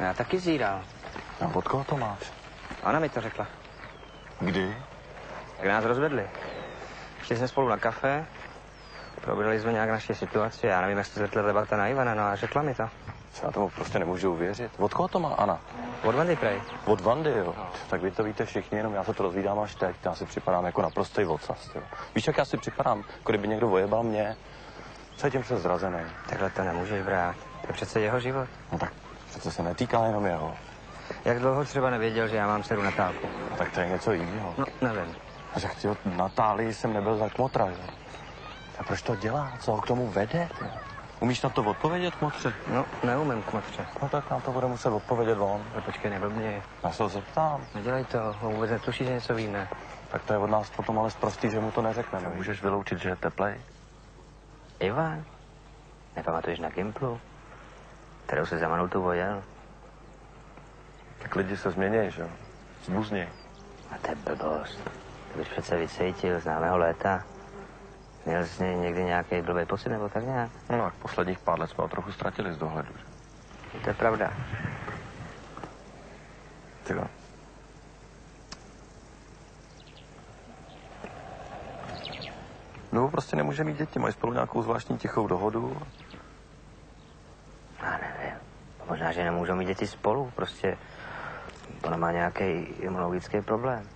Já taky zíral. A od koho to máš? Ona mi to řekla. Kdy? Jak nás rozvedli. Šli jsme spolu na kafe, probrali jsme nějak naši situaci, já nevím, jak se zvrtla debata na Ivana, no a řekla mi to. Já tomu prostě nemůžu uvěřit. Od koho to má Anna? Od Vandy prej. Od Vandy, jo. No. Tak vy to víte všichni, jenom já se to rozvídám až teď. Já si připadám jako naprostý vocast, jo. Víš, jak já si připadám? Jako kdyby někdo ojebal mě. Cítím se zrazený. Takhle to nemůžeš brát. To je přece jeho život. No tak přece se netýká jenom jeho. Jak dlouho třeba nevěděl, že já mám dceru Natálku? No, tak to je něco jiného. No, nevím. A že chtěl Natálii jsem nebyl za kmotra, jo. A proč to dělá? Co ho k tomu vede? Tě? Umíš na to odpovědět, kmotře? No, neumím, kmotře. No tak nám to bude muset odpovědět on. No, počkej, neblbni. Já se ho zeptám. Nedělej to, on vůbec netuší, že něco víme. Tak to je od nás potom ale sprostý, že mu to neřekneme. Můžeš vyloučit, že je teplej? Ivan, nepamatuješ na Gimplu? Kterou se za minutu vojel? Tak lidi se změnějí, že jo? Zbuzněj. A to je blbost. To bys přece vycítil z známého léta. Měl jsi někdy nějaký blbý pocit nebo tak nějak? No tak posledních pár let jsme ho trochu ztratili z dohledu, že? To je pravda. Tyjo. No prostě nemůže mít děti, mají spolu nějakou zvláštní tichou dohodu. Já nevím. Možná, že nemůžou mít děti spolu, prostě ona má nějaký imunologický problém.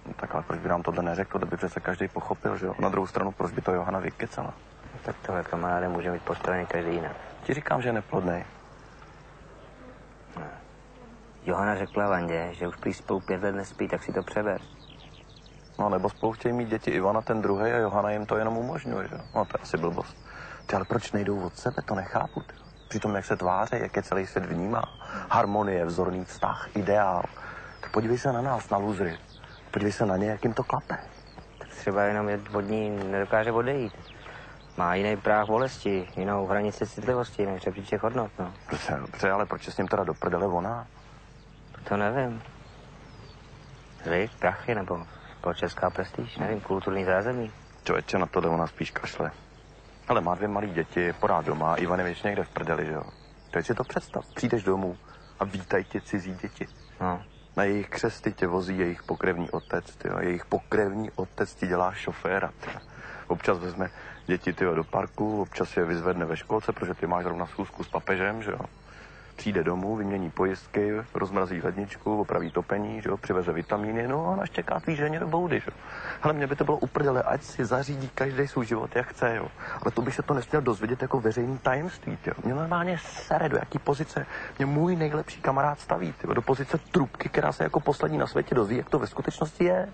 No tak ale proč by nám tohle neřekl, to by přece každý pochopil, že jo? Na druhou stranu, proč by to Johana vykecala? No, tak tohle kamaráde může mít postavený každý jinak. Ti říkám, že je neplodnej. No. Johana řekla Vandě, že už prý spolu 5 let nespí, tak si to přeber. No nebo spolu chtějí mít děti Ivana ten druhý a Johana jim to jenom umožňuje, že? No to je asi blbost. Ty, ale proč nejdou od sebe, to nechápu. Ty. Přitom jak se tváří, jak je celý svět vnímá. Harmonie, vzorný vztah, ideál. Tak podívej se na nás, na lůzry. Podívej se na ně, jak jim to klape. Tak třeba jenom je od ní nedokáže odejít. Má jiný práh bolesti, jinou hranici citlivosti, jiný řebříček hodnot, no. Dobře, ale proč je s ním teda do prdele ona? To nevím. Zvyk, prachy nebo společenská prestiž, nevím, kulturní zázemí. Člověče, na tohle ona spíš kašle. Ale má 2 malý děti, je porád doma, Ivan je většině někde v prdeli, že jo. Teď si to představ, přijdeš domů a vítají tě cizí děti. No. Na jejich křesty tě vozí jejich pokrevní otec, tyjo. Jejich pokrevní otec ti dělá šoféra, tyjo. Občas vezme děti, tyjo, do parku, občas je vyzvedne ve školce, protože ty máš zrovna schůzku s papežem, že jo. Přijde domů, vymění pojistky, rozmrazí ledničku, opraví topení, že jo, přiveze vitamíny, no a naštěká tvý ženě do boudy, že jo. Ale mně by to bylo uprdele, ať si zařídí každý svůj život, jak chce, jo. Ale to by se to nesměl dozvědět jako veřejný tajemství, jo. Mě normálně sere, do jaký pozice mě můj nejlepší kamarád staví, jo. Do pozice trubky, která se jako poslední na světě dozví, jak to ve skutečnosti je.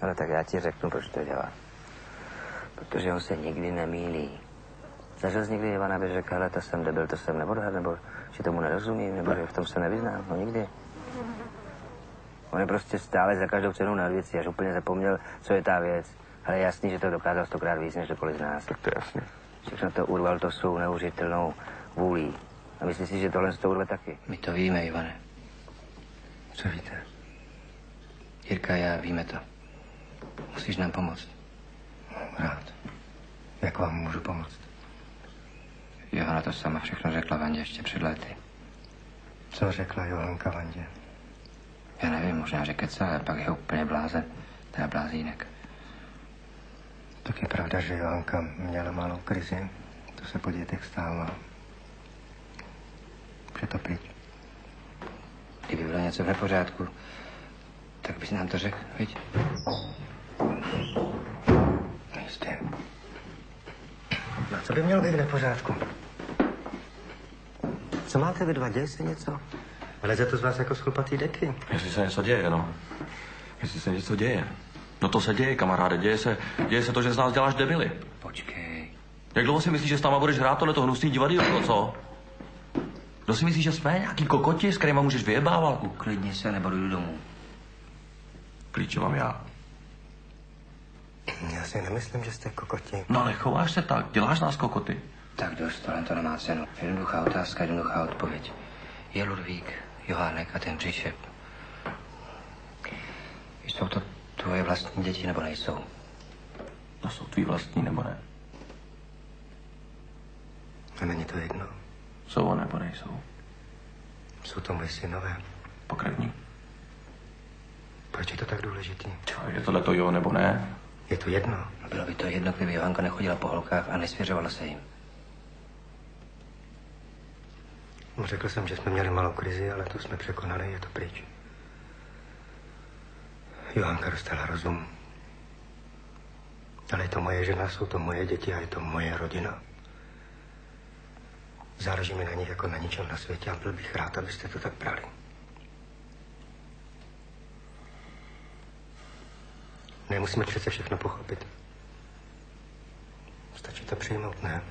Ale tak já ti řeknu, proč to dělá. Protože on se nikdy nemýlí. Zažil jsi někdy Ivana, aby řekl, hele, to jsem debil, to jsem neodhad, nebo že tomu nerozumím, nebo že v tom se nevyznám, no nikdy. On je prostě stále za každou cenu na věci, až úplně zapomněl, co je ta věc. Ale je jasný, že to dokázal 100krát víc, než kdokoliv z nás. Tak to je jasný. Všechno to urval to svou neuvěřitelnou vůlí. A myslíš si, že tohle to urve taky? My to víme, Ivane. Co víte? Jirka a já víme to. Musíš nám pomoct. Rád. Jak vám můžu pomoct? Johana to sama všechno řekla Vandě ještě před lety. Co řekla Johanka Vandě? Já nevím, možná že keca, ale pak je úplně blázen. Teda blázínek. Tak je pravda, že Johanka měla malou krizi. To se po dětech stává. Přetopit. Kdyby bylo něco v nepořádku, tak bys nám to řekl, viď? Jistě. No, co by mělo být v nepořádku? Co máte vy dva? Děje se něco? Leze to z vás jako schlupatý deky. Jestli se něco děje, no. Jestli se něco děje. No to se děje, kamaráde. Děje se to, že z nás děláš debily. Počkej. Jak dlouho si myslíš, že s náma budeš hrát tohleto hnusný divadýlko, co? Kdo si myslíš, že jsme nějaký kokoti, s kterýma můžeš vyjebávat? Uklidni se, nebo jdu domů. Klíče mám já. Já si nemyslím, že jste kokoti. No ale chováš se tak, děláš nás kokoty. Tak dost, tohle to nemá cenu. Jednoduchá otázka, jednoduchá odpověď. Je Ludvík, Johánek a ten příšep. Jsou to tvoje vlastní děti, nebo nejsou? To jsou tvý vlastní, nebo ne? A není to jedno. Jsou nebo nejsou? Jsou to moji synové. Pokrevní. Proč je to tak důležitý? Je tohle to jo nebo ne? Je to jedno. No bylo by to jedno, kdyby Johanka nechodila po holkách a nesvěřovala se jim. No, řekl jsem, že jsme měli malou krizi, ale tu jsme překonali, je to pryč. Johanka dostala rozum. Ale je to moje žena, jsou to moje děti a je to moje rodina. Záleží mi na nich jako na ničem na světě a byl bych rád, abyste to tak brali. Nemusíme přece všechno pochopit. Stačí to přijmout, ne?